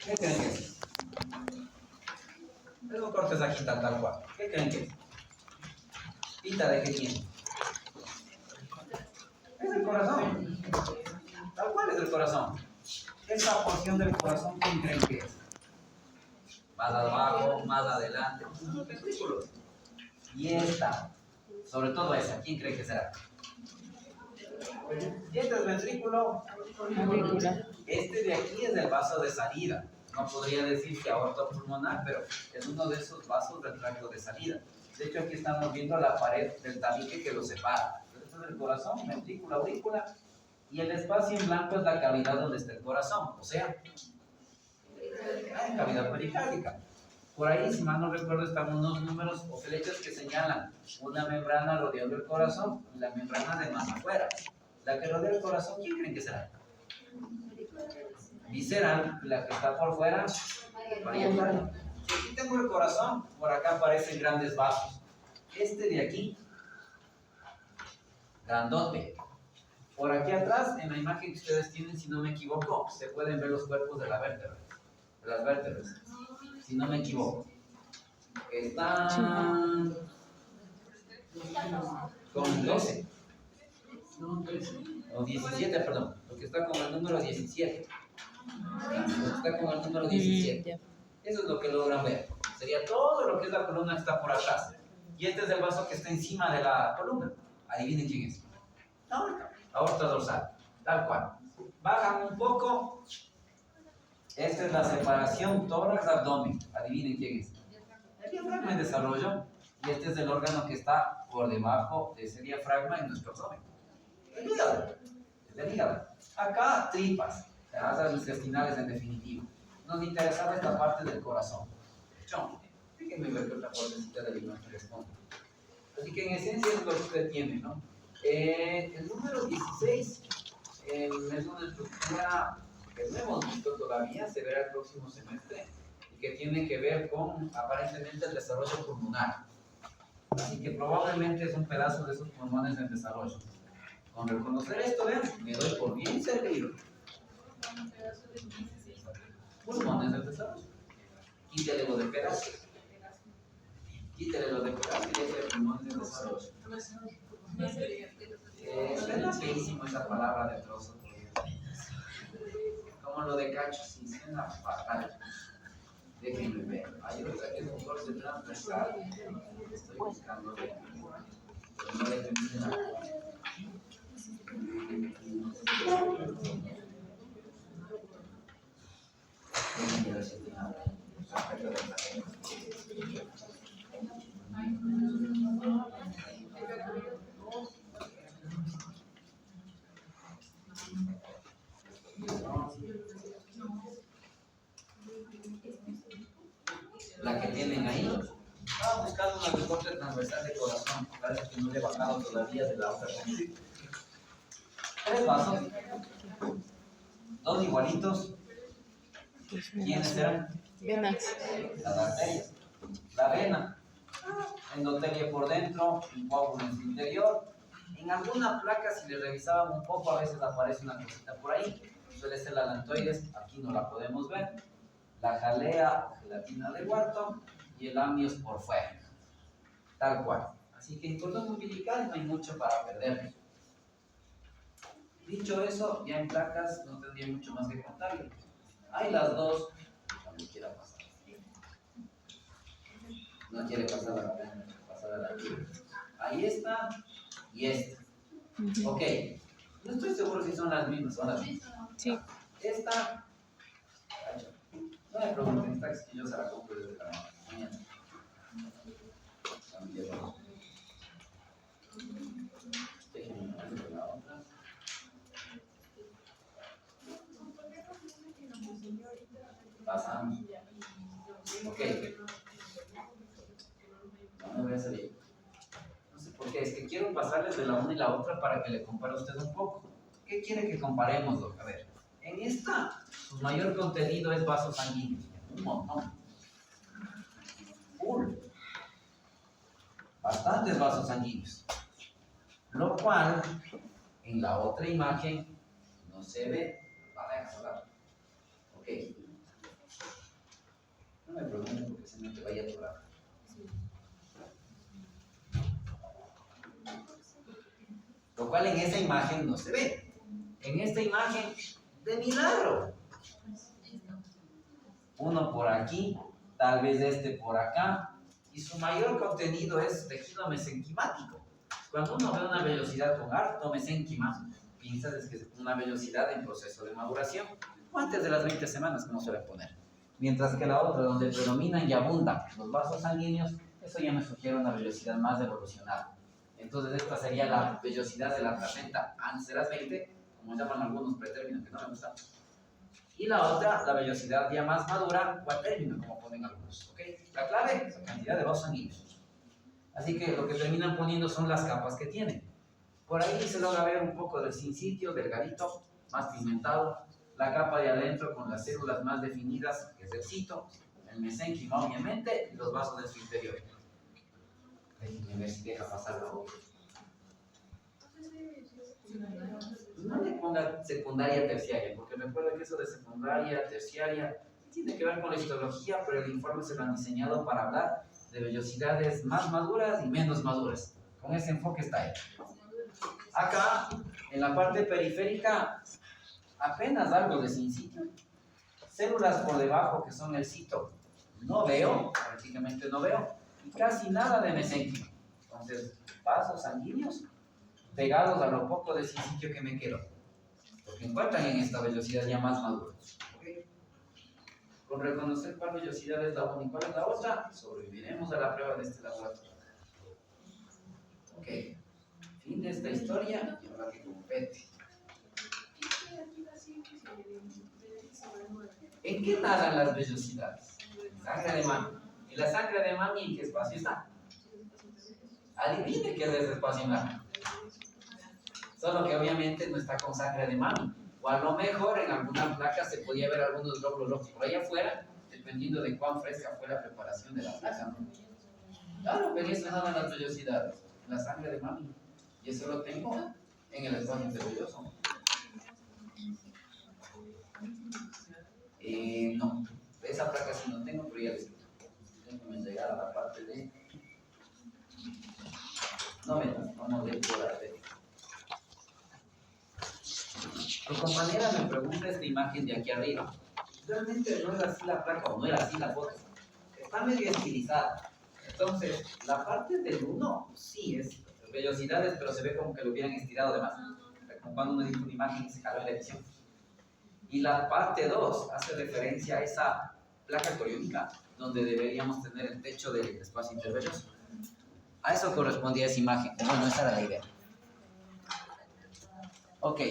¿Qué creen que es? Luego cortes aquí tal cual. ¿Qué creen que es? Pinta de qué tiene. Es el corazón. Tal cual es el corazón. Esa porción del corazón, ¿quién creen que es? Más abajo, más adelante. Los ventrículos. Y esta, sobre todo esa, ¿quién cree que será? Y este es ventrículo. Este de aquí es el vaso de salida. No podría decir que aorta pulmonar, pero es uno de esos vasos del tracto de salida. De hecho, aquí estamos viendo la pared del tabique que lo separa. Este es el corazón, ventrículo, aurícula. Y el espacio en blanco es la cavidad donde está el corazón. O sea, cavidad pericárdica. Por ahí, si mal no recuerdo, están unos números o flechas que señalan una membrana rodeando el corazón y la membrana de más afuera. La que rodea el corazón, ¿quién creen que será? Visceral, la que está por fuera, parietal. Si aquí tengo el corazón, por acá aparecen grandes vasos. Este de aquí, grandote. Por aquí atrás, en la imagen que ustedes tienen, si no me equivoco, se pueden ver los cuerpos de la vértebra, de las vértebras, si no me equivoco. Están con 12, o 17, perdón, porque está con el número 17. Está con el número 17. Eso es lo que logran ver. Sería todo lo que es la columna que está por atrás. Y este es el vaso que está encima de la columna. Adivinen quién es. Aorta dorsal. Tal cual. Bajan un poco. Esta es la separación tórax-abdomen. Adivinen quién es. El diafragma en desarrollo. Y este es el órgano que está por debajo de ese diafragma en nuestro abdomen. El hígado. Es el hígado. Acá tripas. Las intestinales en definitiva. Nos interesaba esta parte del corazón. Fíjenme ver qué otra partecita de la imagen responde. Así que en esencia es lo que usted tiene, ¿no? El número 16 es una estructura que no hemos visto todavía, se verá el próximo semestre, y que tiene que ver con aparentemente el desarrollo pulmonar. Así que probablemente es un pedazo de esos pulmones en desarrollo. Con reconocer esto, vean, me doy por bien servido. Pulmones en desarrollo. Quítale lo de pedazo. Quítale lo de pedazo y ese pulmones en desarrollo. Suena feísimo esa palabra de trozo. Como lo de cacho, sí, suena fatal. Déjenme ver. Hay otra que es un corte transversal. Estoy buscando ver. Pero no le termine la. Déjenme ver si tiene algo. La que tienen ahí. Estaba buscando una recorte transversal de corazón. Parece que no le he bajado todavía de la otra. 3 vasos. 2 igualitos. ¿Quiénes eran? Venas. Las arterias. La vena. Endotelio por dentro, un coágulo en su interior. En alguna placa, si le revisaban un poco, a veces aparece una cosita por ahí. Suele ser la lantoides, aquí no la podemos ver. La jalea o gelatina de Wharton y el amnios por fuera. Tal cual. Así que en cordón umbilical no hay mucho para perder. Dicho eso, ya en placas no tendría mucho más que contarle. Hay las dos, cuando quiera pasar. No quiere pasar a la libre. Ahí está y esta. Ok. No estoy seguro si son las mismas. ¿Son las mismas? Sí. Esta. No me pregunten, esta es que yo se la compro desde la mañana. Déjenme ver la otra. Pasamos. Ok. No me voy a salir. No sé por qué, es que quiero pasarles de la una y la otra para que le compare a usted un poco. ¿Qué quiere que comparemos, Doc? A ver, en esta, su mayor contenido es vasos sanguíneos. Un montón. Full. Bastantes vasos sanguíneos. Lo cual, en la otra imagen, no se ve. Vale, a hablar. Ok. Lo cual en esa imagen no se ve. En esta imagen, de milagro. Uno por aquí, tal vez este por acá, y su mayor contenido es tejido mesenquimático. Cuando uno ve una vellosidad con harto mesenquima, piensas que es una vellosidad en proceso de maduración, o antes de las 20 semanas, como suele poner. Mientras que la otra, donde predominan y abundan los vasos sanguíneos, eso ya me sugiere una vellosidad más evolucionada. Entonces esta sería la vellosidad de la placenta antes de las 20, como llaman algunos pretérminos que no me gustan. Y la otra, la vellosidad ya más madura, cuatérmino, como ponen algunos. ¿Okay? La clave es la cantidad de vasos sanguíneos. Así que lo que terminan poniendo son las capas que tienen. Por ahí se logra ver un poco del sincitio, delgadito, más pigmentado. La capa de adentro con las células más definidas, que es el cito, el mesénquima obviamente, y los vasos de su interior. Déjenme ver si deja pasar la boca. No le ponga secundaria terciaria, porque recuerda que eso de secundaria, terciaria, tiene que ver con la histología, pero el informe se lo han diseñado para hablar de vellosidades más maduras y menos maduras. Con ese enfoque está ahí. Acá, en la parte periférica, apenas algo de sincitio. Células por debajo que son el cito, no veo, prácticamente no veo, y casi nada de mesénquima. Entonces, vasos sanguíneos pegados a lo poco de sincitio que me quedo, porque encuentran en esta vellosidad ya más madura. ¿Okay? Con reconocer cuál vellosidad es la una y cuál es la otra, sobreviviremos a la prueba de este laboratorio. Ok, fin de esta historia y ahora que compete. ¿En qué nadan las vellosidades? Sangre de mami. ¿Y la sangre de mami en qué espacio está? Adivine qué es ese espacio en la. Solo que obviamente no está con sangre de mami. O a lo mejor en alguna placa se podía ver algunos glóbulos rojos por allá afuera, dependiendo de cuán fresca fue la preparación de la placa, ¿no? Claro, pero eso nadan las vellosidades, la sangre de mami. Y eso lo tengo en el espacio intervelloso. No, esa placa sí no tengo, pero ya les digo. Déjenme llegar a la parte de. No metas, vamos a ir por ahí. Tu compañera me pregunta esta imagen de aquí arriba. Realmente no era así la placa o no era así la foto. Está medio estilizada. Entonces, la parte del 1 sí es vellosidades, pero se ve como que lo hubieran estirado de más. Como cuando uno edita una imagen y se jaló la edición. Y la parte 2 hace referencia a esa placa coriónica donde deberíamos tener el techo del espacio intervelloso. A eso correspondía esa imagen. Bueno, esa era la idea. Ok.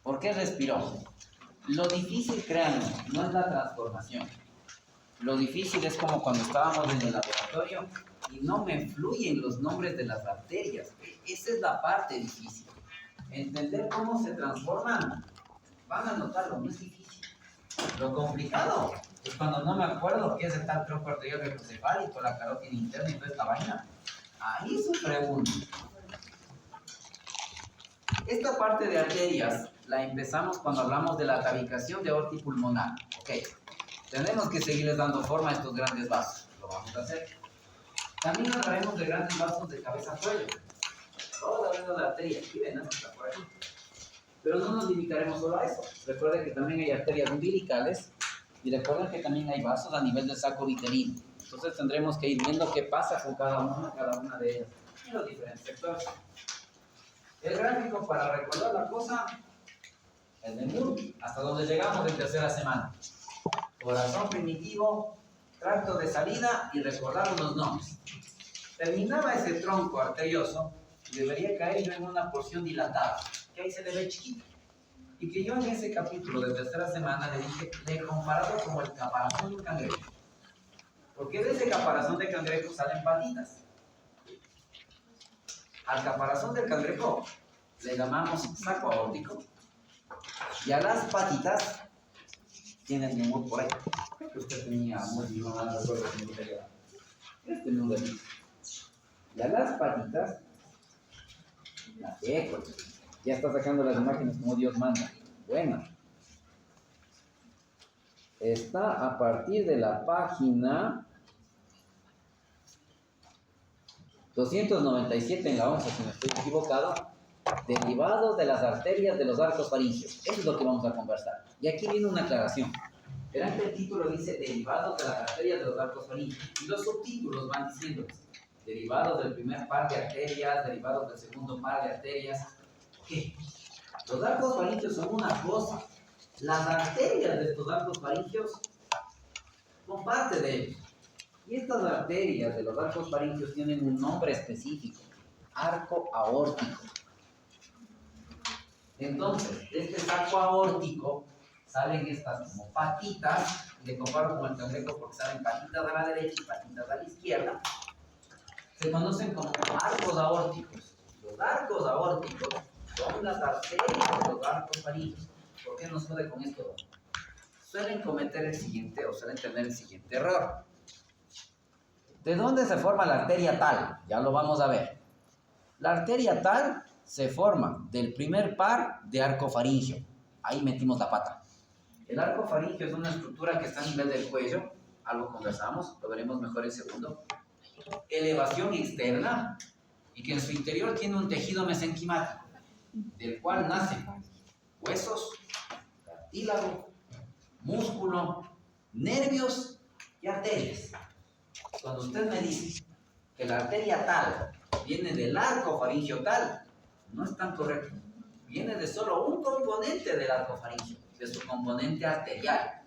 ¿Por qué respiró? Lo difícil, créanme, no es la transformación. Lo difícil es como cuando estábamos en el laboratorio y no me fluyen los nombres de las arterias. Esa es la parte difícil. Entender cómo se transforman, van a notarlo, no es difícil. Lo complicado es cuando no me acuerdo qué es el tal tronco arterial microcefálico, la carótida interna y toda esta vaina. Ahí sufre uno. Esta parte de arterias la empezamos cuando hablamos de la tabicación de aorta y pulmonar. Ok, tenemos que seguirles dando forma a estos grandes vasos. Lo vamos a hacer. También hablaremos de grandes vasos de cabeza a cuello. Todos hablando de arterias. Aquí ven, está por aquí. Pero no nos limitaremos solo a eso. Recuerden que también hay arterias umbilicales y recuerden que también hay vasos a nivel del saco vitelino. Entonces tendremos que ir viendo qué pasa con cada una de ellas en los diferentes sectores. El gráfico para recordar la cosa, el de Moore, hasta donde llegamos en tercera semana. Corazón primitivo, tracto de salida y recordar unos nombres. Terminaba ese tronco arterioso y debería caer yo en una porción dilatada, que ahí se le ve chiquito. Y que yo en ese capítulo de tercera semana le dije, le he comparado como el caparazón de un cangrejo. Porque de ese caparazón de cangrejo salen patitas. Al caparazón del cangrejo le llamamos saco aórtico y a las patitas tiene el humor por ahí. Creo que usted tenía muy bien, no recuerdo si me tenía este número aquí. Y a las patitas, las eco, ya está sacando las imágenes como Dios manda. Bueno, está a partir de la página 297 en la 11, si no estoy equivocado. Derivados de las arterias de los arcos faringios. Eso es lo que vamos a conversar. Y aquí viene una aclaración. Verán que el título dice derivados de las arterias de los arcos faringios. Y los subtítulos van diciendo derivados del primer par de arterias, derivados del segundo par de arterias. ¿Qué? Los arcos faringios son una cosa. Las arterias de estos arcos faringios son parte de ellos. Y estas arterias de los arcos faringios tienen un nombre específico. Arco aórtico. Entonces, de este saco aórtico salen estas como patitas, y le comparo con el cangrejo porque salen patitas a la derecha y patitas a la izquierda. Se conocen como arcos aórticos. Los arcos aórticos son las arterias de los arcos faringios. ¿Por qué nos jode con esto? Suelen cometer el siguiente, o suelen tener el siguiente error. ¿De dónde se forma la arteria tal? Ya lo vamos a ver. La arteria tal se forma del primer par de arco faringio. Ahí metimos la pata. El arco faringio es una estructura que está a nivel del cuello. Algo conversamos, lo veremos mejor en segundo. Elevación externa y que en su interior tiene un tejido mesenquimático, del cual nacen huesos, cartílago, músculo, nervios y arterias. Cuando usted me dice que la arteria tal viene del arco faringio tal, no es tan correcto. Viene de solo un componente del arco faringio, de su componente arterial.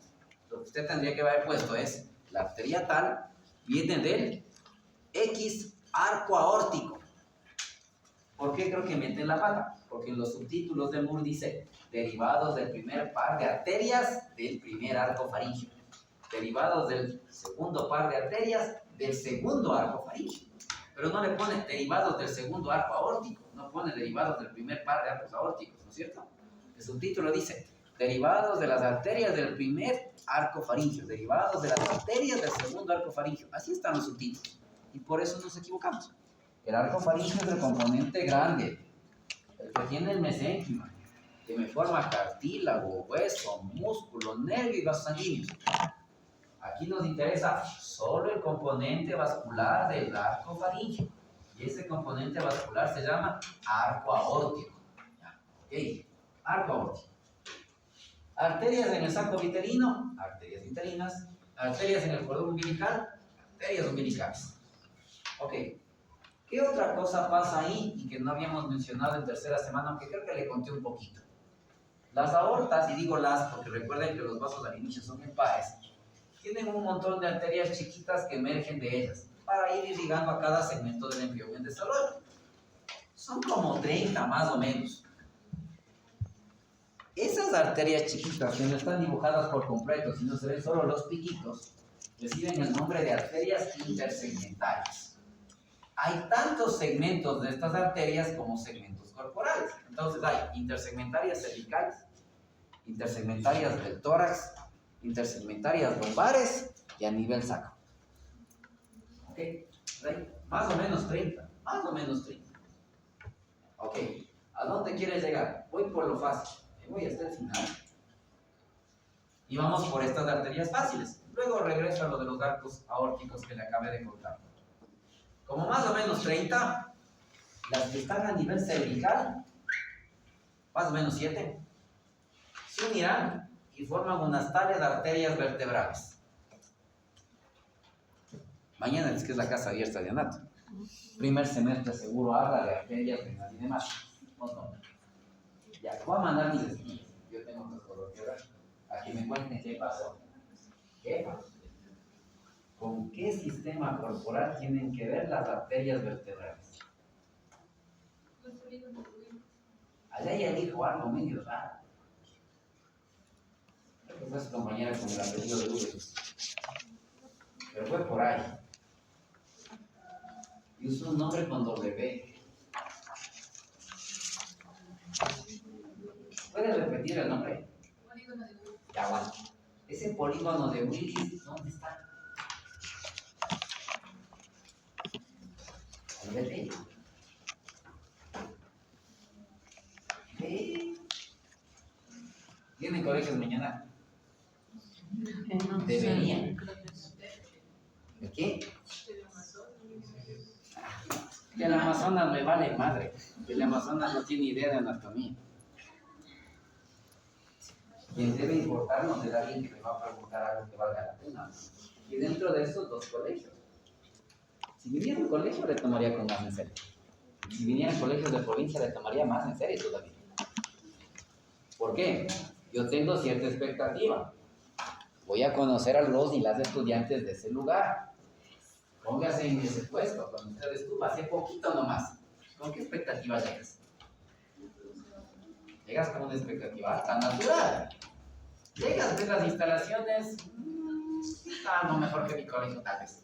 Lo que usted tendría que haber puesto es la arteria tal viene del X arco aórtico. ¿Por qué creo que meten la pata? Porque en los subtítulos de Moore dice derivados del primer par de arterias del primer arco faringio, derivados del segundo par de arterias del segundo arco faringio, pero no le pone derivados del segundo arco aórtico, no pone derivados del primer par de arcos aórticos, ¿no es cierto? El subtítulo dice derivados de las arterias del primer arco faringio, derivados de las arterias del segundo arco faringio. Así están los subtítulos y por eso nos equivocamos. El arco faringio es el componente grande, el que tiene el mesénquima, que me forma cartílago, hueso, músculo, nervio y vasos sanguíneos. Aquí nos interesa solo el componente vascular del arco faringio. Y ese componente vascular se llama arco aórtico. ¿Ok? Arco aórtico. Arterias en el saco vitelino, arterias vitelinas. Arterias en el cordón umbilical, arterias umbilicales. Ok. ¿Qué otra cosa pasa ahí y que no habíamos mencionado en tercera semana, aunque creo que le conté un poquito? Las aortas, y digo las porque recuerden que los vasos al inicio son impares, tienen un montón de arterias chiquitas que emergen de ellas para ir irrigando a cada segmento del embrión en desarrollo. Son como 30 más o menos. Esas arterias chiquitas que no están dibujadas por completo, sino se ven solo los piquitos, reciben el nombre de arterias intersegmentarias. Hay tantos segmentos de estas arterias como segmentos corporales. Entonces hay intersegmentarias cervicales, intersegmentarias del tórax, intersegmentarias lumbares y a nivel saco. ¿Ok? Más o menos 30. Más o menos 30. ¿Ok? ¿A dónde quieres llegar? Voy por lo fácil. Voy hasta el final. Y vamos por estas arterias fáciles. Luego regreso a lo de los arcos aórticos que le acabé de contar. Como más o menos 30, las que están a nivel cervical, más o menos 7, se unirán y forman unas tales arterias vertebrales. Mañana es que es la casa abierta de Anato. Primer semestre seguro habla de arterias y demás. No. Ya, voy a mandar mis esquías. Yo tengo que colocar a que me cuenten qué pasó. ¿Qué pasó? ¿Con qué sistema corporal tienen que ver las arterias vertebrales? Allá ya dijo algo medio raro. Creo que fue su compañera con el apellido de Uber. Pero fue por ahí. Y usó un nombre con W. ¿Puedes repetir el nombre? Polígono de Willis. Ya, bueno. Ese polígono de Willis, ¿dónde está? ¿Tienen colegios mañana? Deberían. ¿De qué? Que el Amazonas me vale madre. El Amazonas no tiene idea de anatomía. Quien debe importarnos es alguien que me va a preguntar algo que valga la pena. Y dentro de esos 2 colegios. Si viniera un colegio, le tomaría con más en serio. Si vinieran colegios de provincia, le tomaría más en serio todavía. ¿Por qué? Yo tengo cierta expectativa. Voy a conocer a los y las estudiantes de ese lugar. Póngase en ese puesto, cuando usted estuvo hace poquito nomás. ¿Con qué expectativa llegas? Llegas con una expectativa alta, natural. Llegas, ves las instalaciones, no mejor que mi colegio tal vez.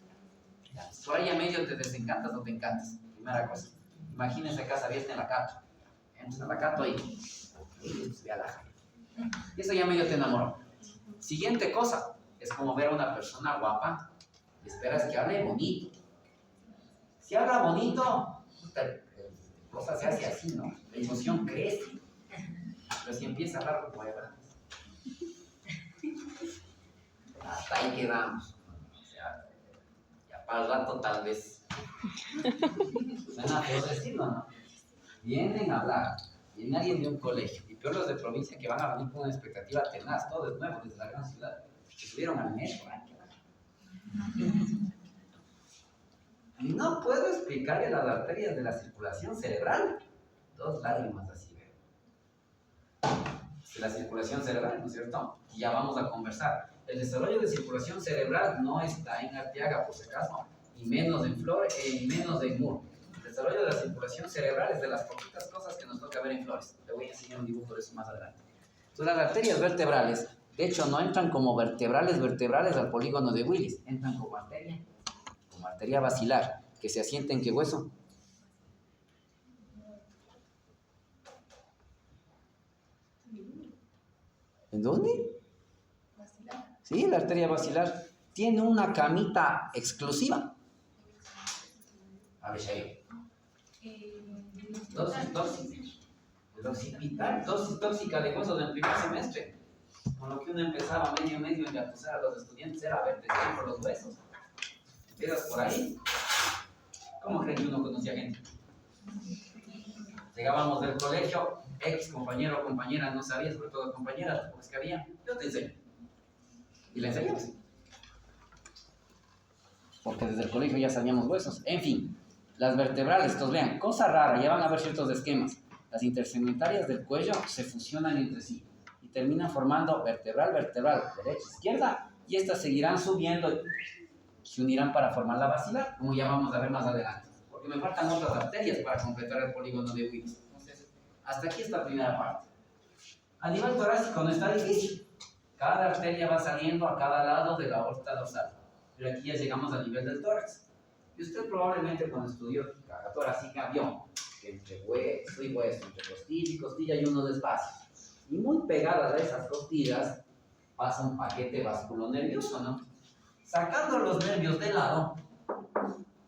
Por ahí a medio te desencantas o te encantas. Primera cosa. Imagínense casa abierta en la Cato. Entras a la Cato y se alaja. Y eso ya medio te enamoró. Siguiente cosa, es como ver a una persona guapa y esperas que hable bonito. Si habla bonito, la cosa se hace así, ¿no? La emoción crece. Pero si empieza a hablar huevas, hasta ahí quedamos. O sea, ya para el rato tal vez. Suena feo decirlo, ¿no? Vienen a hablar, viene alguien de un colegio, y peor los de provincia que van a venir con una expectativa tenaz, todo es nuevo desde la gran ciudad, que subieron al metro. Y no puedo explicarle las arterias de la circulación cerebral. 2 lágrimas así, ¿ve? De la circulación cerebral, ¿no es cierto? Y ya vamos a conversar. El desarrollo de circulación cerebral no está en Arteaga, por si acaso, y menos en Flores, y menos en Muro. El desarrollo de la circulación cerebral es de las poquitas cosas que nos toca ver en Flores. Le voy a enseñar un dibujo de eso más adelante. Entonces, las arterias vertebrales, de hecho, no entran como vertebrales al polígono de Willis, entran como arteria basilar, que se asienta en qué hueso. ¿En dónde? Sí, la arteria basilar tiene una camita exclusiva. A ver, Shayo. Dosis tóxica de huesos del primer semestre. Con lo que uno empezaba medio a engatusar a los estudiantes era verte por los huesos. Empiezas por ahí. ¿Cómo creen que uno conocía gente? Llegábamos del colegio, ex compañero o compañera no sabía, sobre todo compañeras, porque es que había, yo te enseño. Y le enseñamos. Porque desde el colegio ya sabíamos huesos. En fin, las vertebrales, entonces vean, cosa rara, ya van a ver ciertos esquemas. Las intersegmentarias del cuello se fusionan entre sí y terminan formando vertebral, derecha, izquierda, y estas seguirán subiendo y se unirán para formar la basilar, como ya vamos a ver más adelante. Porque me faltan otras arterias para completar el polígono de Willis. Entonces, hasta aquí esta primera parte. A nivel torácico no está difícil. Cada arteria va saliendo a cada lado de la aorta dorsal. Pero aquí ya llegamos al nivel del tórax. Y usted probablemente cuando estudió carga torácica vio que entre hueso y hueso, entre costilla y costilla hay unos espacios. Y muy pegadas a esas costillas pasa un paquete vasculonervioso, ¿no? Sacando los nervios de lado,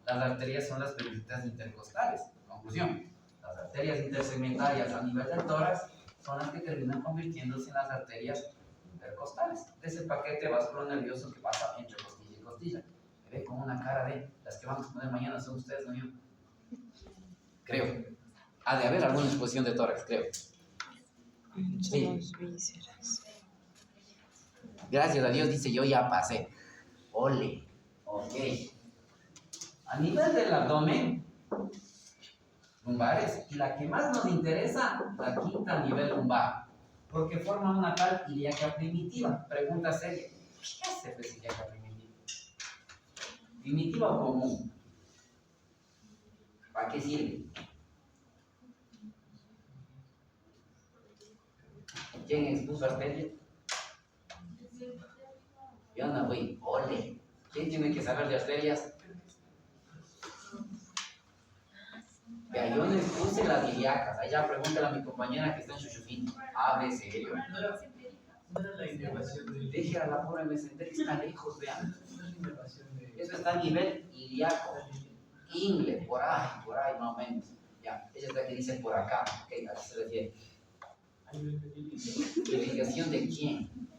las arterias son las peritonias intercostales. Conclusión, las arterias intersegmentarias a nivel del tórax son las que terminan convirtiéndose en las arterias intercostales. De ese paquete vasculonervioso que pasa entre costilla y costilla. Me ve con una cara de las que vamos a poner mañana son ustedes, ¿no? Yo creo. Ha de haber alguna exposición de tórax, creo. Sí. Gracias a Dios, dice, yo ya pasé. Ole. Ok. A nivel del abdomen, lumbares, y la que más nos interesa, la quinta a nivel lumbar, porque forma una tal ilíaca primitiva. Pregunta seria. ¿Qué es ilíaca primitiva? ¿Primitiva o común? ¿Para qué sirve? ¿Quién expuso arteria? Yo no voy. Ole. ¿Quién tiene que saber de arterias? Ya, yo no expuse las ilíacas. Allá pregúntale a mi compañera que está en Chuchufín. Hable serio. No era la inervación de... Deje a la pobre mesentera que está lejos, vean. Eso está a nivel ilíaco. Ingle, por ahí más o menos. Ya, ella está que dice por acá. Ok, a qué se refiere. ¿Irrigación de quién?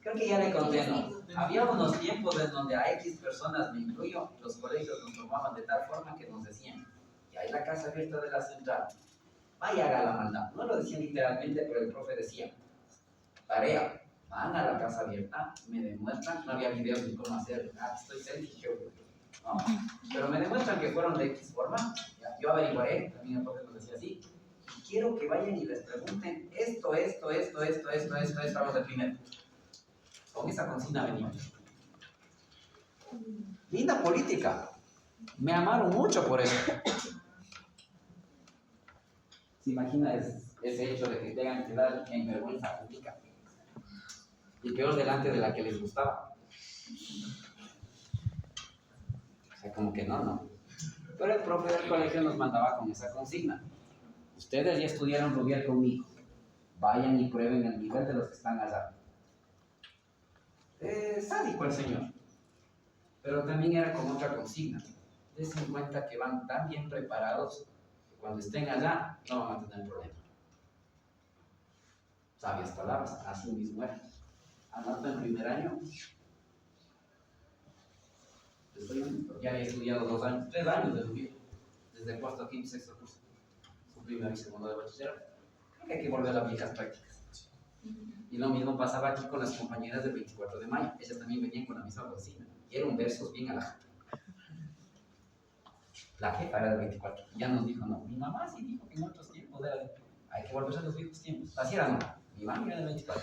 Creo que ya le conté, ¿no? Había unos tiempos en donde a X personas, me incluyo, los colegios nos tomaban de tal forma que nos decían, y hay la casa abierta de la central, vaya haga la maldad. No lo decían literalmente, pero el profe decía, tarea, van a la casa abierta, me demuestran, no había videos ni cómo hacer, estoy selfie, no, pero me demuestran que fueron de X forma, ya, yo averiguaré, también el profe nos decía así, y quiero que vayan y les pregunten esto, a los de primero. Con esa consigna venimos. Linda política. Me amaron mucho por eso. ¿Se imagina ese hecho de que tengan que dar en vergüenza pública? Y peor delante de la que les gustaba. O sea, como que no. Pero el profe del colegio nos mandaba con esa consigna. Ustedes ya estudiaron Rubial conmigo. Vayan y prueben el nivel de los que están allá. Sádico el señor. Pero también era con otra consigna. Dense en cuenta que van tan bien preparados que cuando estén allá no van a tener problema. Sabias palabras, así mismo era. Anota en primer año. Ya he estudiado 2 años, 3 años de Rubial. Desde cuarto, quinto, sexto curso. Su primero y segundo de bachillerato. Creo que hay que volver a viejas prácticas. Y lo mismo pasaba aquí con las compañeras del 24 de mayo. Ellas también venían con la misma consigna. Y eran versos bien a la jefa. La jefa era del 24. Ya nos dijo, no. Mi mamá sí dijo que en otros tiempos era hay que volver a los viejos tiempos. Así era, no. Mi mamá era del 24.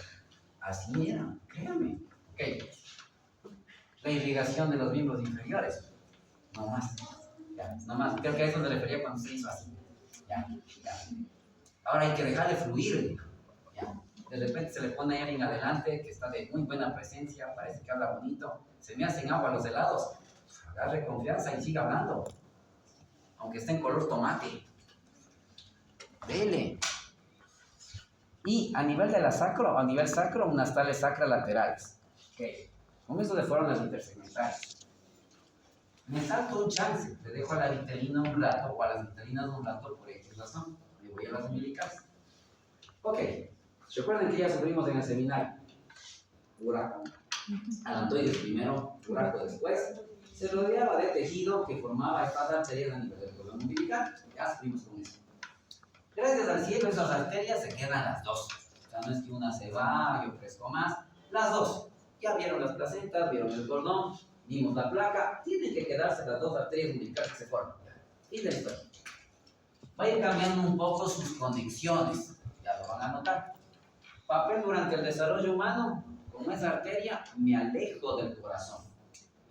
Así era, créanme. Ok. La irrigación de los miembros inferiores. No más. Ya, no más. Creo que a eso se refería cuando se hizo así. Ya. Ahora hay que dejarle fluir. Ya. De repente se le pone a alguien adelante que está de muy buena presencia, parece que habla bonito, se me hacen agua los helados, agarre confianza y siga hablando, aunque esté en color tomate. Dele. Y a nivel de la sacro, unas tales sacras laterales. Okay. Con eso le fueron las intersegmentales. Me salto un chance, le dejo a la vitelina un rato, o a las vitelinas un rato por X razón. Me voy a las umbilicales. Ok. Recuerden que ya sufrimos en el seminario. Buraco. Alantoides primero, buraco después. Se rodeaba de tejido que formaba estas arterias a nivel del cordón umbilical. Ya sufrimos con eso. Gracias al cielo, esas arterias se quedan las dos. O sea, no es que una se va y ofrezco más. Las dos. Ya vieron las placentas, vieron el cordón, vimos la placa. Tienen que quedarse las dos arterias umbilicales que se forman. Y la historia. Vayan cambiando un poco sus conexiones. Ya lo van a notar. Papel durante el desarrollo humano, con esa arteria me alejo del corazón.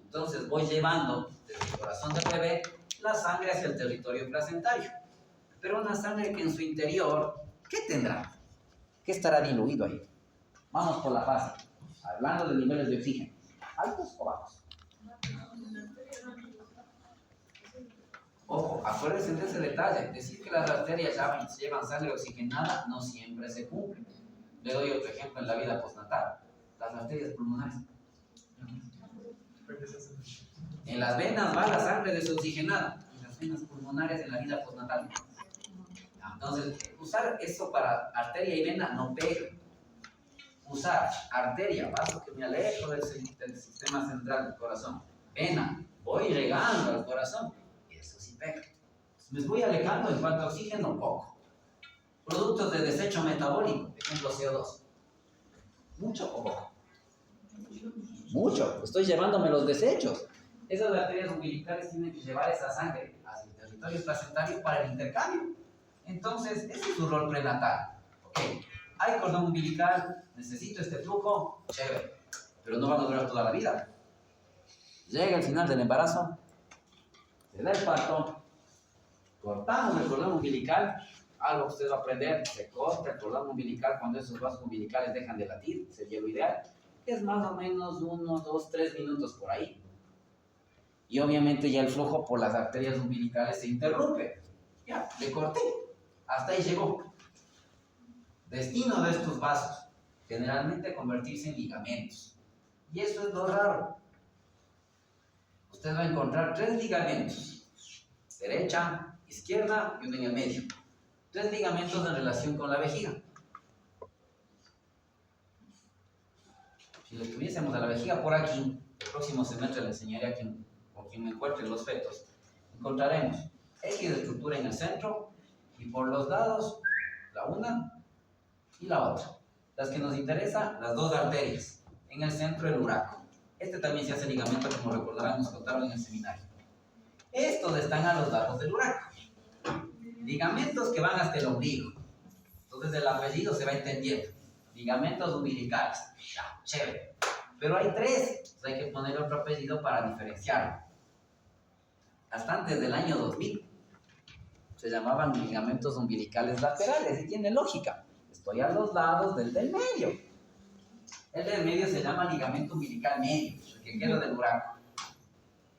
Entonces voy llevando desde el corazón del bebé la sangre hacia el territorio placentario. Pero una sangre que en su interior, ¿qué tendrá? ¿Qué estará diluido ahí? Vamos por la fase, hablando de niveles de oxígeno. ¿Altos o bajos? Ojo, acuérdense de ese detalle. Decir que las arterias llevan sangre oxigenada no siempre se cumple. Le doy otro ejemplo en la vida postnatal. Las arterias pulmonares. En las venas va la sangre desoxigenada. En las venas pulmonares en la vida postnatal. Entonces, usar eso para arteria y vena no pega. Usar arteria, vaso que me alejo del sistema central del corazón. Vena, voy llegando al corazón. Eso sí pega. Me voy alejando en cuanto a oxígeno, poco. Productos de desecho metabólico, ejemplo CO2. ¿Mucho o poco? Mucho. Estoy llevándome los desechos. Esas arterias umbilicales tienen que llevar esa sangre hacia el territorio placentario para el intercambio. Entonces, ese es su rol prenatal. Ok, hay cordón umbilical, necesito este flujo, chévere, pero no van a durar toda la vida. Llega el final del embarazo, se da el parto, cortamos el cordón umbilical. Algo que usted va a aprender, se corta el cordón umbilical cuando esos vasos umbilicales dejan de latir, sería lo ideal. Es más o menos 1, 2, 3 minutos por ahí. Y obviamente ya el flujo por las arterias umbilicales se interrumpe. Ya, le corté. Hasta ahí llegó. Destino de estos vasos, generalmente convertirse en ligamentos. Y eso es lo raro. Usted va a encontrar 3 ligamentos. Derecha, izquierda y uno en el medio. 3 ligamentos en relación con la vejiga. Si lo tuviésemos a la vejiga por aquí, el próximo semestre le enseñaré a quien me encuentre los fetos. Encontraremos eje de estructura en el centro y por los lados la una y la otra. Las que nos interesan, las dos arterias. En el centro el uraco. Este también se hace ligamento, como recordarán, nos contaron en el seminario. Estos están a los lados del uraco. Ligamentos que van hasta el ombligo. Entonces el apellido se va entendiendo. Ligamentos umbilicales. Ya, chévere. Pero hay tres. Entonces hay que poner otro apellido para diferenciarlo. Hasta antes del año 2000 se llamaban ligamentos umbilicales laterales y tiene lógica. Estoy a los lados del medio. El del medio se llama ligamento umbilical medio, el que queda del uraco.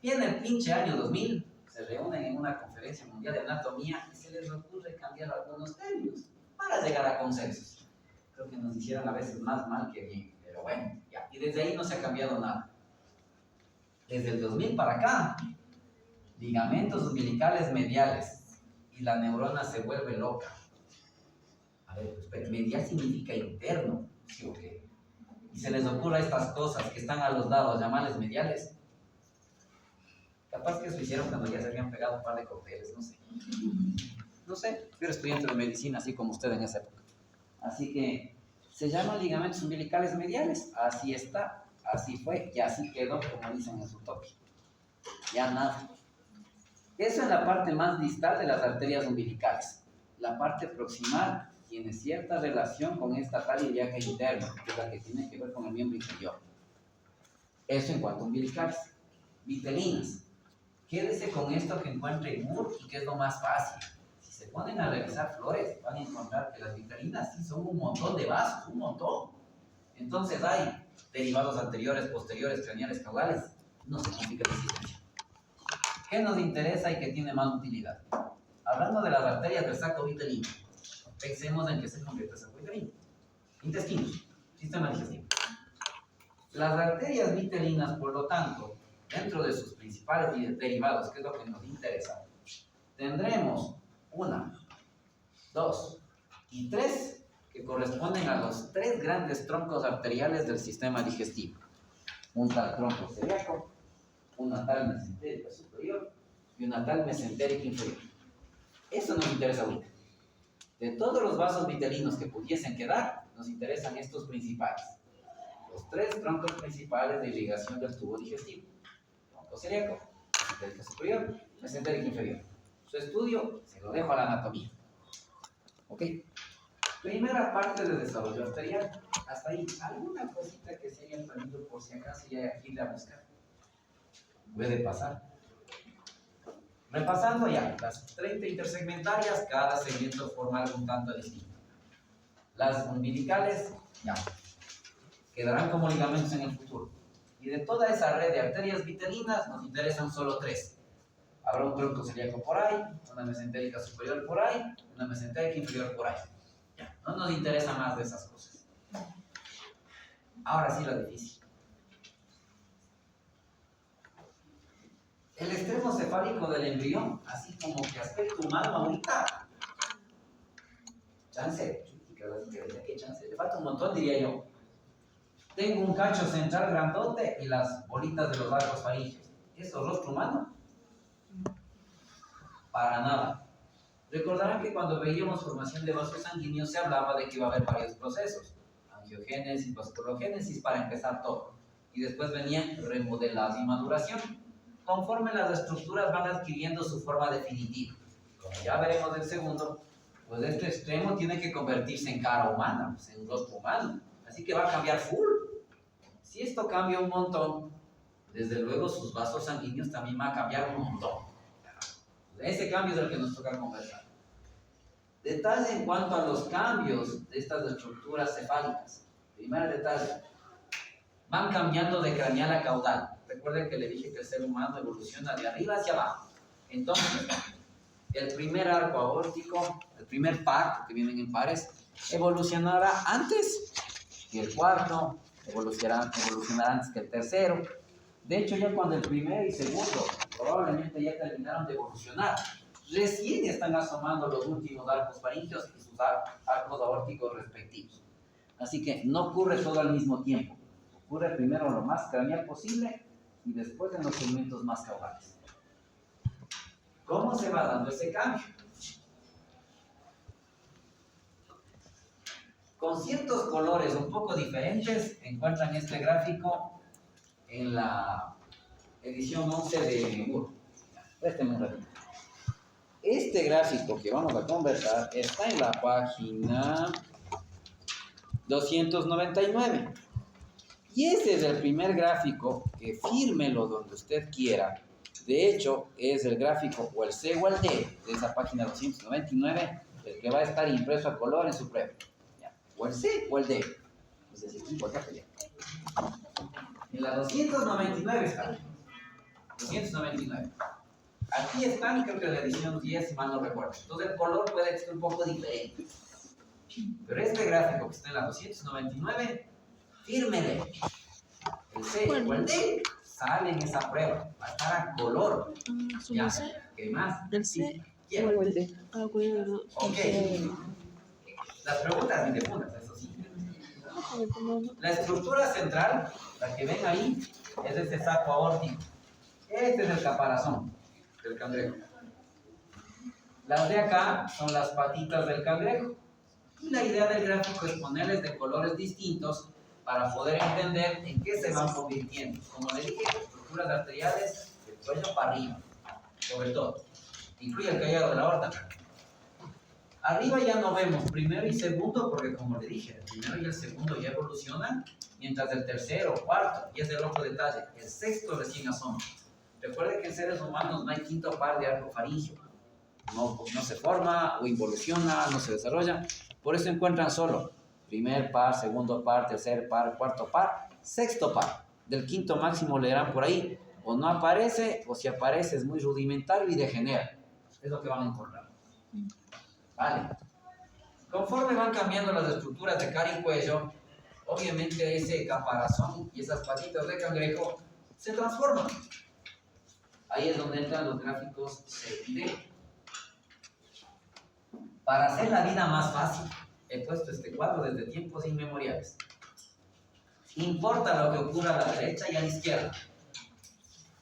Viene el pinche año 2000, se reúnen en una conferencia mundial de anatomía y se les ocurre cambiar algunos términos para llegar a consensos. Creo que nos hicieron a veces más mal que bien, pero bueno, ya. Y desde ahí no se ha cambiado nada. Desde el 2000 para acá, ligamentos umbilicales mediales y la neurona se vuelve loca. A ver, pues, medial significa interno, ¿sí o qué? Y se les ocurra estas cosas que están a los lados, llamarles mediales. Capaz que eso hicieron cuando ya se habían pegado un par de cócteles, no sé. No sé, yo era estudiante de medicina, así como usted en esa época. Así que se llaman ligamentos umbilicales mediales. Así está, así fue y así quedó, como dicen en su toque. Ya nada. Eso es la parte más distal de las arterias umbilicales. La parte proximal tiene cierta relación con esta tal ilíaca interna, que es la que tiene que ver con el miembro inferior. Eso en cuanto a umbilicales. Vitelinas. Quédese con esto que encuentre en Moore y que es lo más fácil. Si se ponen a revisar flores, van a encontrar que las vitelinas sí son un montón de vasos, un montón. Entonces hay derivados anteriores, posteriores, craneales, caudales. No se complica la existencia. ¿Qué nos interesa y qué tiene más utilidad? Hablando de las arterias del saco vitelino, pensemos en qué se convierte el saco vitelino. Intestinos, sistema digestivo. Las arterias vitelinas, por lo tanto, dentro de sus principales derivados, que es lo que nos interesa, tendremos 1, 2 y 3 que corresponden a los 3 grandes troncos arteriales del sistema digestivo. Un tal tronco celíaco, una tal mesentérica superior y una tal mesentérica inferior. Eso nos interesa ahorita. De todos los vasos vitelinos que pudiesen quedar, nos interesan estos principales. Los 3 troncos principales de irrigación del tubo digestivo. Tronco celíaco, mesentérica superior, mesentérica inferior. Su estudio se lo dejo a la anatomía. ¿Ok? Primera parte de desarrollo arterial. Hasta ahí. ¿Alguna cosita que se hayan perdido por si acaso y hay que ir a buscar? Puede pasar. Repasando ya, las 30 intersegmentarias, cada segmento forma algún tanto distinto. Las umbilicales, ya, quedarán como ligamentos en el futuro. Y de toda esa red de arterias vitelinas, nos interesan solo 3. Habrá un tronco celíaco por ahí, una mesentérica superior por ahí, una mesentérica inferior por ahí. Ya, no nos interesa más de esas cosas. Ahora sí lo difícil. El extremo cefálico del embrión, así como que aspecto humano ahorita. Chance, ¿qué chance? Le falta un montón, diría yo. Tengo un cacho central grandote y las bolitas de los arcos faringios. ¿Eso rostro humano? Para nada. Recordarán que cuando veíamos formación de vasos sanguíneos se hablaba de que iba a haber varios procesos. Angiogénesis, vasculogénesis, para empezar todo. Y después venían remodelados y maduración. Conforme las estructuras van adquiriendo su forma definitiva. Como ya veremos el segundo, pues este extremo tiene que convertirse en cara humana, pues en un rostro humano. Así que va a cambiar full. Si esto cambia un montón, desde luego sus vasos sanguíneos también van a cambiar un montón. Ese cambio es el que nos toca conversar. Detalle en cuanto a los cambios de estas estructuras cefálicas. Primer detalle. Van cambiando de craneal a caudal. Recuerden que le dije que el ser humano evoluciona de arriba hacia abajo. Entonces, el primer arco aórtico, el primer par, que vienen en pares, evolucionará antes que el cuarto, evolucionará antes que el tercero. De hecho, ya cuando el primero y segundo probablemente ya terminaron de evolucionar, recién están asomando los últimos arcos faringios y sus arcos aórticos respectivos. Así que no ocurre todo al mismo tiempo. Ocurre primero lo más craneal posible y después en los segmentos más caudales. ¿Cómo se va dando ese cambio? Con ciertos colores un poco diferentes, encuentran este gráfico en la edición 11 de Google. Présteme un ratito. Este gráfico que vamos a conversar está en la página 299. Y ese es el primer gráfico que fírmelo donde usted quiera. De hecho, es el gráfico o el C o el D de esa página 299, el que va a estar impreso a color en su prueba. ¿Ya? O el C o el D. Entonces, aquí, por acá, allá. En la 299 está. 299. Aquí están, creo que la edición 10, si mal no recuerdo. Entonces, el color puede ser un poco diferente. Pero este gráfico que está en la 299, fírmele. El C o el D sale en esa prueba. Va a estar a color. Ya. ¿Qué más? Del C ¿Quién? o el D. Ok. Las preguntas bien profundas, eso sí. La estructura central, la que ven ahí, es este saco aórtico. Este es el caparazón del cangrejo. Las de acá son las patitas del cangrejo. Y la idea del gráfico es ponerles de colores distintos para poder entender en qué se van convirtiendo. Como le dije, estructuras arteriales del cuello para arriba, sobre todo. Incluye el callado de la aorta. Arriba ya no vemos primero y segundo, porque como le dije, el primero y el segundo ya evolucionan, mientras el tercero, cuarto, y es el otro detalle, el sexto recién asoma. Recuerde que en seres humanos no hay quinto par de arco faríngeo. No se forma o involuciona, no se desarrolla. Por eso encuentran solo primer par, segundo par, tercer par, cuarto par, sexto par. Del quinto máximo leerán por ahí. O no aparece, o si aparece es muy rudimentario y degenera. Es lo que van a encontrar. Vale. Conforme van cambiando las estructuras de cara y cuello, obviamente ese caparazón y esas patitas de cangrejo se transforman. Ahí es donde entran los gráficos C y D. Para hacer la vida más fácil, he puesto este cuadro desde tiempos inmemoriales. Importa lo que ocurra a la derecha y a la izquierda.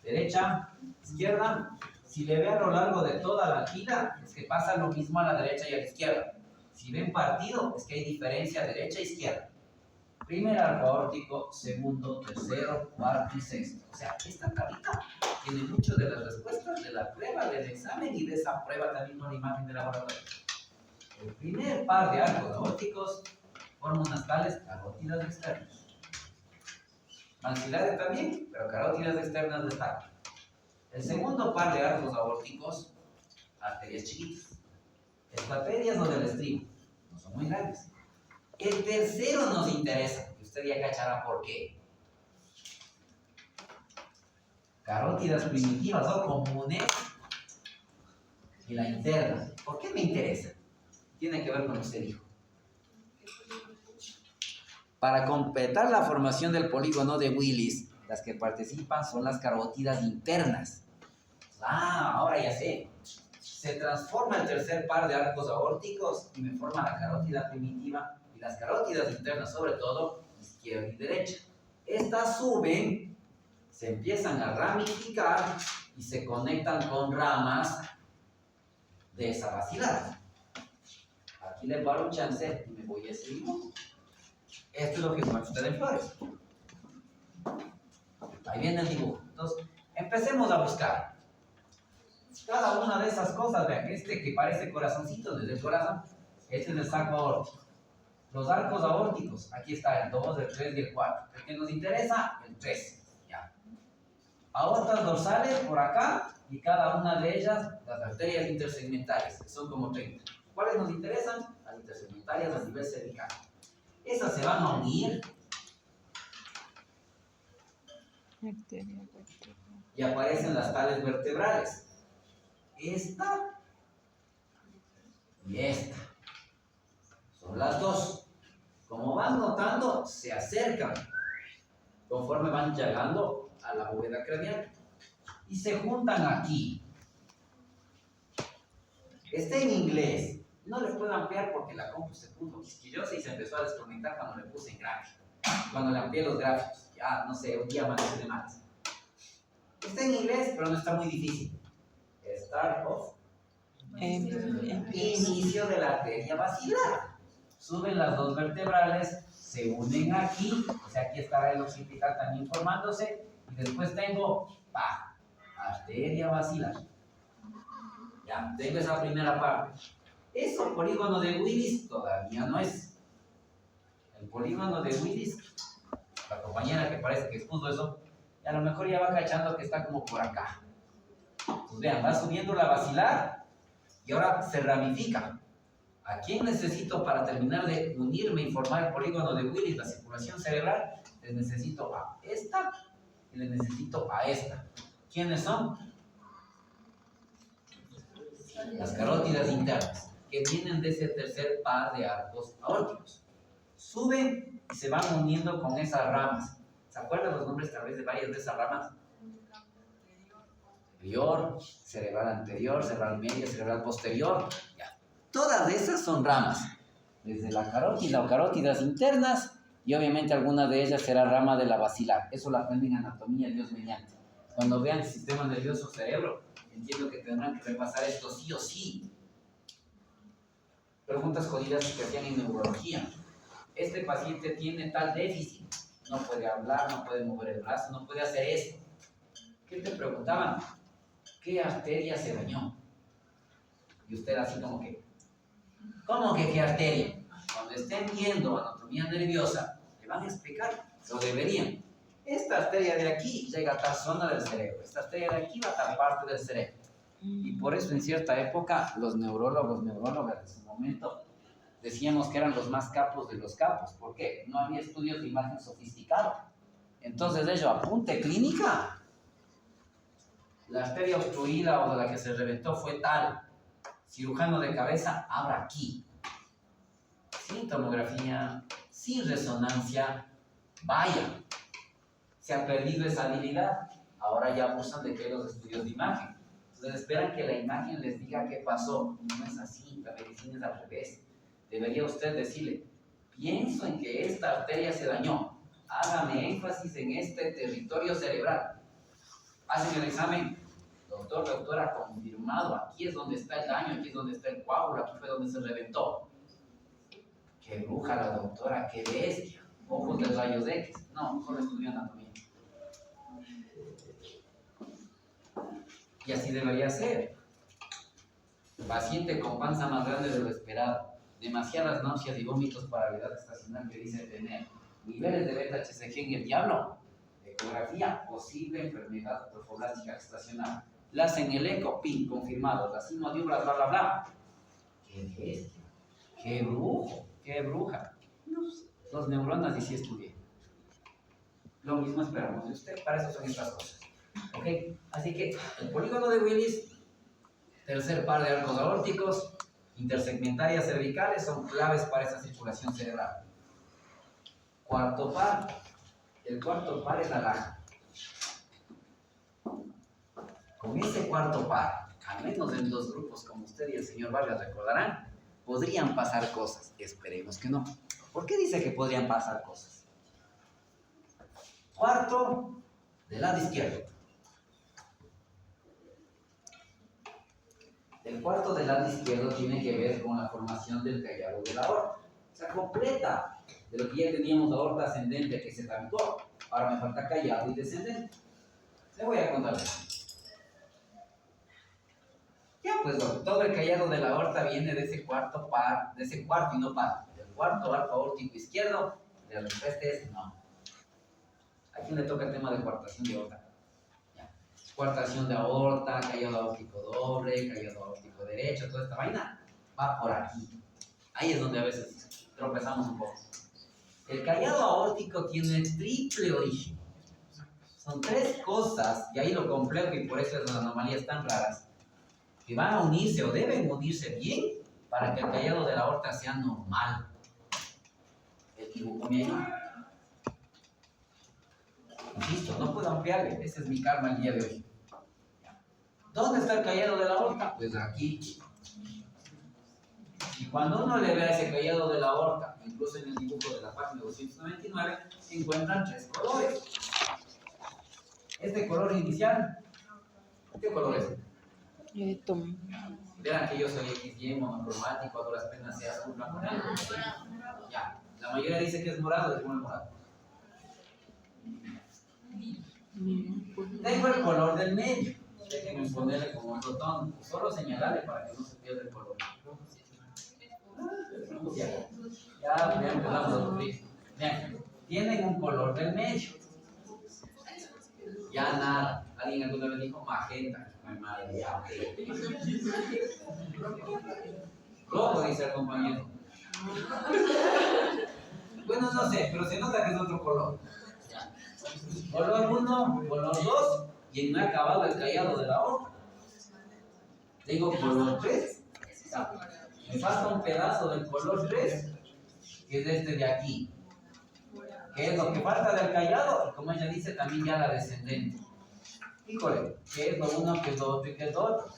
Derecha, izquierda. Si le ve a lo largo de toda la fila, es que pasa lo mismo a la derecha y a la izquierda. Si ven partido, es que hay diferencia derecha e izquierda. Primer arco aórtico, segundo, tercero, cuarto y sexto. O sea, esta tablita tiene muchas de las respuestas de la prueba, del examen y de esa prueba también con la imagen de laboratorio. El primer par de arcos aórticos forma unas tales carótidas externas. Maxilares también, pero carótidas externas destacan. El segundo par de arcos aórticos, arterias chiquitas. Escaperias o del estribo, no son muy grandes. El tercero nos interesa, y usted ya cachará por qué. Carótidas primitivas o comunes y la interna. ¿Por qué me interesa? Tiene que ver con lo que usted dijo. Para completar la formación del polígono de Willis, las que participan son las carótidas internas. Ah, ahora ya sé. Se transforma el tercer par de arcos aórticos y me forma la carótida primitiva y las carótidas internas, sobre todo, izquierda y derecha. Estas suben, se empiezan a ramificar y se conectan con ramas de esa vacilada. Aquí les va un chance y me voy a ese dibujo. Esto es lo que encuentra usted en flores. Ahí viene el dibujo. Entonces, empecemos a buscar. Cada una de esas cosas, vean, este que parece corazoncito desde el corazón, este es el saco aórtico. Los arcos aórticos, aquí está el 2, el 3 y el 4. El que nos interesa, el 3. Ya. Aortas dorsales por acá y cada una de ellas, las arterias intersegmentales, que son como 30. ¿Cuáles nos interesan? Las intersegmentarias a nivel cervical. Esas se van a unir y aparecen las tales vertebrales. Esta y esta son las dos. Como van notando, se acercan conforme van llegando a la bóveda craneal y se juntan aquí. Está en inglés. No les puedo ampliar porque la compu se puso quisquillosa y se empezó a desconectar cuando le puse en grande. cuando le amplié los gráficos. Ya, no sé, un día amanecí de malas. Está en inglés, pero no está muy difícil. Start of. Inicio de la arteria basilar. Suben las dos vertebrales, se unen aquí, o sea, aquí estará el occipital también formándose, y después tengo, arteria basilar. Ya, tengo esa primera parte. Eso, polígono de Willis, todavía no es. El polígono de Willis, la compañera que parece que expuso eso, a lo mejor ya va cachando que está como por acá. Pues vean, va subiendo la basilar y ahora se ramifica. ¿A quién necesito para terminar de unirme y formar el polígono de Willis, la circulación cerebral? Les necesito a esta y les necesito a esta. ¿Quiénes son? Las carótidas internas, que vienen de ese tercer par de arcos aórticos. Suben y se van uniendo con esas ramas. ¿Se acuerdan los nombres tal vez de varias de esas ramas? Anterior, cerebral anterior, cerebral media, cerebral posterior. Ya. Todas esas son ramas, desde la carótida o carótidas internas, y obviamente alguna de ellas será rama de la basilar. Eso lo aprenden en anatomía, Dios mediante. Cuando vean el sistema nervioso cerebro, entiendo que tendrán que repasar esto sí o sí. Preguntas jodidas que hacían en neurología. Este paciente tiene tal déficit, no puede hablar, no puede mover el brazo, no puede hacer esto. ¿Qué te preguntaban? ¿Qué arteria se dañó? Y usted así como que, ¿cómo que qué arteria? Cuando estén viendo anatomía nerviosa, le van a explicar, lo deberían. Esta arteria de aquí llega a tal zona del cerebro, esta arteria de aquí va a tal parte del cerebro. Y por eso en cierta época los neurólogos, neurólogas de su momento, decíamos que eran los más capos de los capos. ¿Por qué? No había estudios de imagen sofisticados. Entonces ellos, apunte clínica. La arteria obstruida o de la que se reventó fue tal. Cirujano de cabeza, abra aquí. Sin tomografía, sin resonancia, vaya. Se ha perdido esa habilidad. Ahora ya abusan de que los estudios de imagen. Entonces esperan que la imagen les diga qué pasó. No es así, la medicina es al revés. Debería usted decirle, pienso en que esta arteria se dañó. Hágame énfasis en este territorio cerebral. Hacen el examen. Doctor, doctora, confirmado. Aquí es donde está el daño, aquí es donde está el coágulo, aquí fue donde se reventó. Qué bruja la doctora, qué bestia. Ojos de rayos X. No, solo estudió anatomía. Y así debería ser. Paciente con panza más grande de lo esperado. Demasiadas náuseas y vómitos para la edad estacional que dice tener. Niveles de beta-HCG en el diablo. Ecografía, posible enfermedad trofoblástica estacional. La hacen el eco, pin, confirmado. Racimo de ubras, bla, bla, bla. ¡Qué bestia! ¡Qué brujo! ¡Qué bruja! Los neuronas y sí estudié. Lo mismo esperamos de usted. Para eso son estas cosas. ¿Ok? Así que el polígono de Willis, tercer par de arcos aórticos, intersegmentarias cervicales son claves para esa circulación cerebral. Cuarto par. El cuarto par es la laja. Con ese cuarto par, al menos en dos grupos como usted y el señor Vargas recordarán, podrían pasar cosas. Esperemos que no. ¿Por qué dice que podrían pasar cosas? Cuarto del lado izquierdo. El cuarto del lado izquierdo tiene que ver con la formación del callado de la aorta. O sea, completa de lo que ya teníamos aorta ascendente que se trancó. Ahora me falta callado y descendente. Le voy a contar. Ya, pues todo el callado de la aorta viene de ese cuarto par, de ese cuarto y no par. Del cuarto arco aórtico izquierdo, de la respuesta es no. ¿A quién le toca el tema de coartación de aorta? Ya. Coartación de aorta, callado aórtico doble, callado aórtico derecho, toda esta vaina va por aquí. Ahí es donde a veces tropezamos un poco. El callado aórtico tiene triple origen. Son tres cosas, y ahí lo complejo, y por eso las anomalías tan raras, que van a unirse o deben unirse bien para que el callado de la aorta sea normal. El dibujo me ayuda. Insisto, no puedo ampliarle, ese es mi karma el día de hoy. ¿Dónde está el callado de la aorta? Pues aquí. Y cuando uno le ve a ese callado de la aorta, incluso en el dibujo de la página 299, encuentran 3 colores. Este color inicial, ¿qué color es? Verán que yo soy XY, monocromático, a duras penas sea azul, blanco, negro. Ya, la mayoría dice que es morado, es muy morado. Tengo el color del medio. Déjenme ponerle como otro tono, solo señalarle para que no se pierda el color. Ya empezamos a sufrir. Vean, tienen un color del medio. Ya nada. Alguien alguna vez dijo magenta. Ay, madre, ya, ok. Rojo, dice el compañero. Bueno, no sé, pero se nota que es otro color. Color 1, color 2, y en me ha acabado el callado de la hoja. Tengo color 3. Me falta un pedazo del color 3, que es este de aquí. Que es lo que falta del callado, y como ella dice, también ya la descendente. Híjole, ¿qué es lo uno, qué es lo otro y qué es lo otro?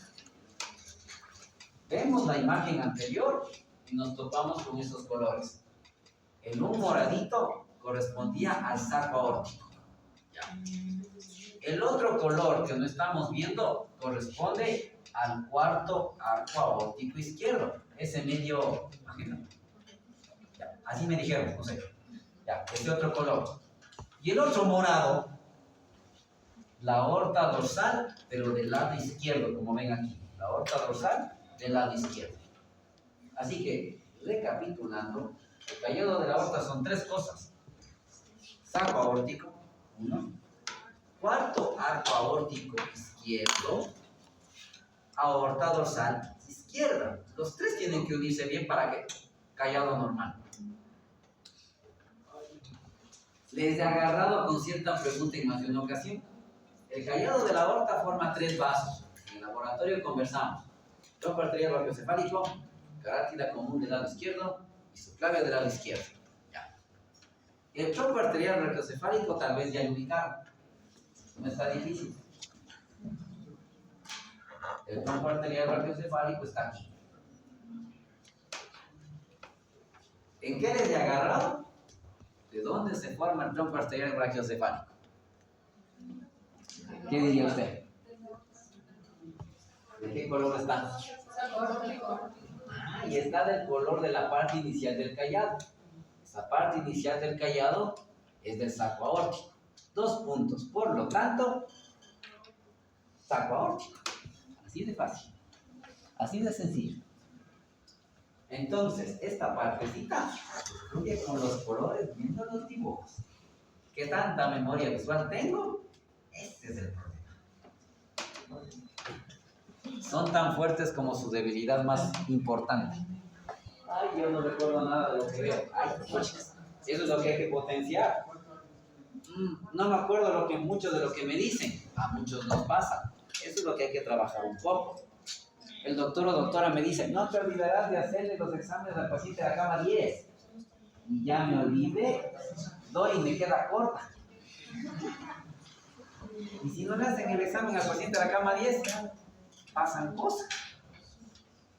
Vemos la imagen anterior y nos topamos con esos colores. El un moradito correspondía al saco aórtico. El otro color que no estamos viendo corresponde al cuarto arco aórtico izquierdo. Ese medio, imagínate. Ya, así me dijeron, no sé. Ya, ese otro color. Y el otro morado, la aorta dorsal, pero del lado izquierdo, como ven aquí. La aorta dorsal del lado izquierdo. Así que, recapitulando, el callado de la aorta son 3 cosas. Saco aórtico, 1. Cuarto arco aórtico izquierdo, aorta dorsal izquierda. Los 3 tienen que unirse bien para que callado normal. Les he agarrado con cierta pregunta en más de una ocasión. El callado de la aorta forma 3 vasos. En el laboratorio conversamos. Tronco arterial brachiocefálico, carátida común del lado izquierdo y subclavia del lado izquierdo. Ya. El tronco arterial brachiocefálico tal vez ya lo ubicaron. No está difícil. El tronco arterial brachiocefálico está aquí. ¿En qué les he agarrado? ¿De dónde se forma el tronco arterial brachiocefálico? ¿Qué diría usted? ¿De qué color está? Y está del color de la parte inicial del callado. Esa parte inicial del callado es del saco aórtico. 2 puntos. Por lo tanto, saco aórtico. Así de fácil. Así de sencillo. Entonces, esta partecita fluye con los colores viendo los dibujos. ¿Qué tanta memoria visual tengo? Este es el problema. Son tan fuertes como su debilidad más importante. Ay, yo no recuerdo nada de lo que veo. Ay, eso es lo que hay que potenciar. No me acuerdo mucho de lo que me dicen. A muchos nos pasa. Eso es lo que hay que trabajar un poco. El doctor o doctora me dice, no te olvidarás de hacerle los exámenes al paciente de la cama 10. Y ya me olvidé. Doy y me queda corta. Y si no le hacen el examen al paciente de la cama 10, pasan cosas.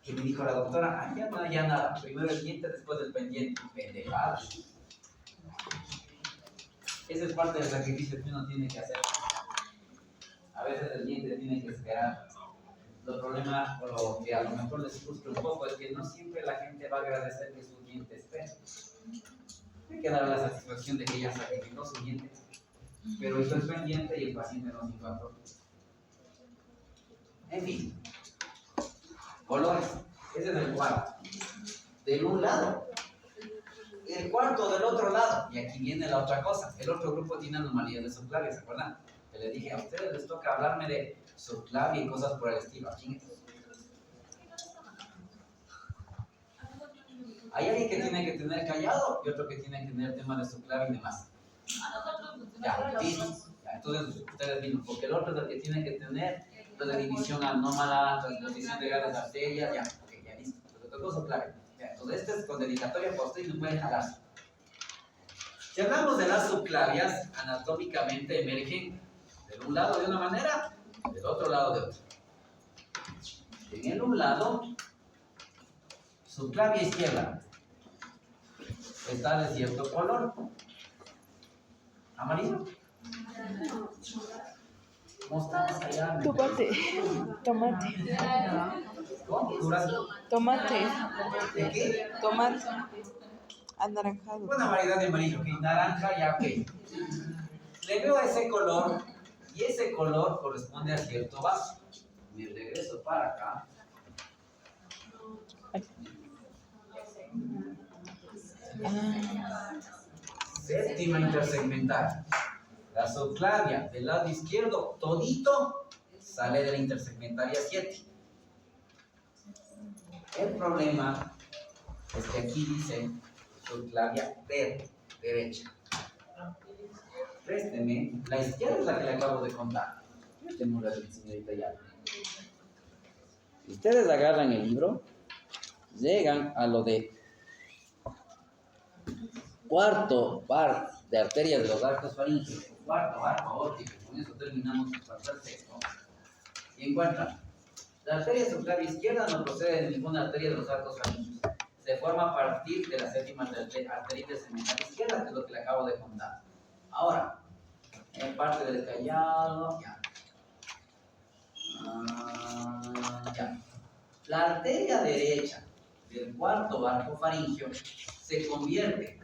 Que me dijo la doctora, ya nada. Primero el diente, después el pendiente. Pendejada. Esa es parte del sacrificio que uno tiene que hacer. A veces el diente tiene que esperar. El problema, o lo que a lo mejor les frustra un poco, es que no siempre la gente va a agradecer que su diente espere. Hay que darle la satisfacción de que ya sacrificó su diente, pero hizo el pendiente y el paciente no se impactó. En fin, colores. Ese es el cuarto. Del un lado. El cuarto del otro lado. Y aquí viene la otra cosa. El otro grupo tiene anomalías de subclavia, ¿se acuerdan? Que les dije, a ustedes les toca hablarme de subclavia y cosas por el estilo. Hay alguien que tiene que tener callado y otro que tiene que tener tema de subclavia y demás. Ya, listo. Ya, entonces ustedes vino, porque el otro es el que tiene que tener lo de división anómala, transposición de grandes arterias, ya, ok, ya listo. Entonces tocó subclavia. Ya, entonces este es con dedicatoria para usted y no pueden jalarse. Si hablamos de las subclavias, anatómicamente emergen de un lado de una manera, del otro lado de otra. En el un lado subclavia izquierda está de cierto color. ¿Amarillo? Mostaza, allá. Tomate. Tomate. ¿Cómo? ¿Durazno? Tomate. ¿De qué? Tomate. Anaranjado. Una variedad de amarillo, ok. Naranja, ya, ok. Le veo ese color y ese color corresponde a cierto vaso. Me regreso para acá. Séptima intersegmental. La subclavia del lado izquierdo, todito, sale de la intersegmentaria 7. El problema es que aquí dice subclavia derecha. Présteme, la izquierda es la que le acabo de contar. Présteme la señorita ya. Si ustedes agarran el libro, llegan a lo de cuarto par de arterias de los arcos faringeos, cuarto arco aórtico, con eso terminamos el tercer texto, y encuentran, la arteria subclavia izquierda no procede de ninguna arteria de los arcos faringeos, se forma a partir de la séptima arteria intersegmental izquierda, que es lo que le acabo de contar. Ahora, en parte del callado, ya. Ya. La arteria derecha del cuarto arco faringeo se convierte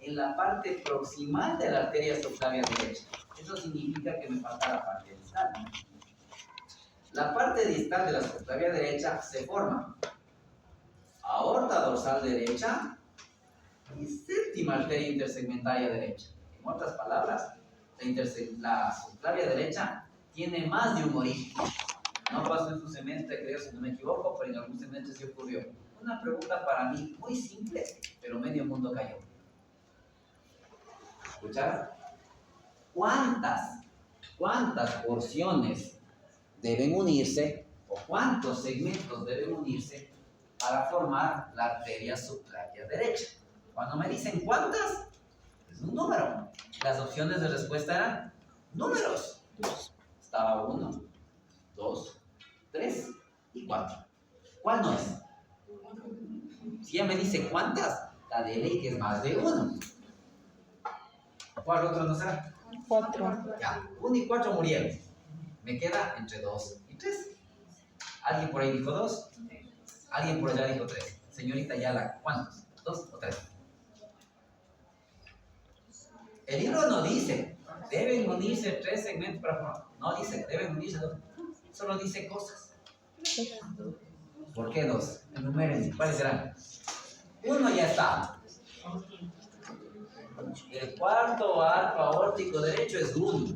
en la parte proximal de la arteria subclavia derecha. Eso significa que me falta la parte distal, ¿no? La parte distal de la subclavia derecha se forma aorta dorsal derecha y séptima arteria intersegmentaria derecha. En otras palabras, la subclavia derecha tiene más de un origen. No pasó en su semestre, creo, si no me equivoco, pero en algún semestre sí ocurrió. Una pregunta para mí muy simple, pero medio mundo cayó. ¿Escucharon? ¿Cuántas porciones deben unirse o cuántos segmentos deben unirse para formar la arteria subclavia derecha? Cuando me dicen cuántas, es un número. Las opciones de respuesta eran números. Estaba 1, 2, 3 y 4. ¿Cuál no es? Si ella me dice cuántas, la de ley que es más de 1. ¿Cuál otro no será? 4. Ya, 1 y 4 murieron. Me queda entre 2 y 3. ¿Alguien por ahí dijo 2? ¿Alguien por allá dijo 3? Señorita Yala, ¿cuántos? ¿2 o 3? El libro no dice, deben unirse 3 segmentos para formar. No dice, deben unirse 2. Solo dice cosas. ¿Por qué 2? Enumeren, ¿cuáles serán? 1 ya está. El cuarto arco aórtico derecho es 1.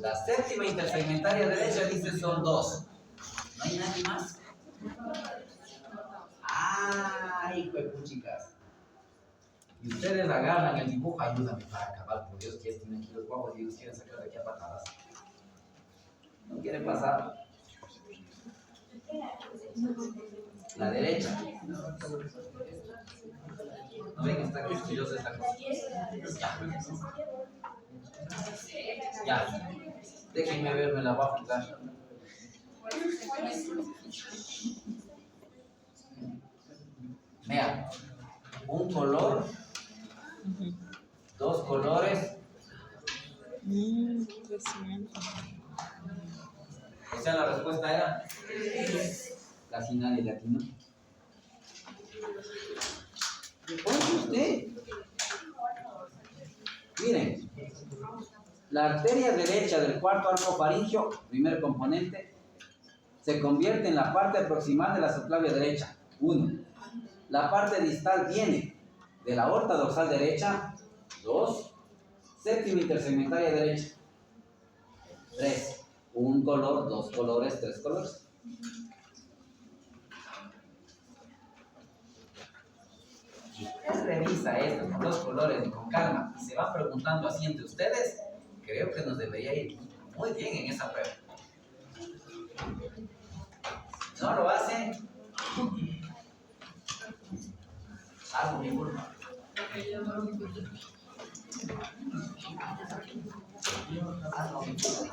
La séptima intersegmentaria derecha dice son 2. ¿No hay nadie más? ¡Ay, chicas! Y ustedes agarran el dibujo, ayúdame para acabar, por Dios, que tienen aquí los guapos y ellos quieren sacar de aquí a patadas. ¿No quieren pasar? La derecha. ¿No ven que está quisquillosa esta cosa? Ya. Déjenme ver, me la voy a jugar. Vean. Un color, 2 colores. O sea, la respuesta era casi nadie latino. Oye usted. Miren, la arteria derecha del cuarto arco faringeo, primer componente, se convierte en la parte proximal de la subclavia derecha, 1. La parte distal viene de la aorta dorsal derecha, 2. Séptima intersegmentaria derecha, 3. Un color, 2 colores, 3 colores. Si usted revisa esto con 2 colores y con calma y se va preguntando así entre ustedes, creo que nos debería ir muy bien en esa prueba. ¿No lo hacen? Algo mi culpa. Algo mi culpa.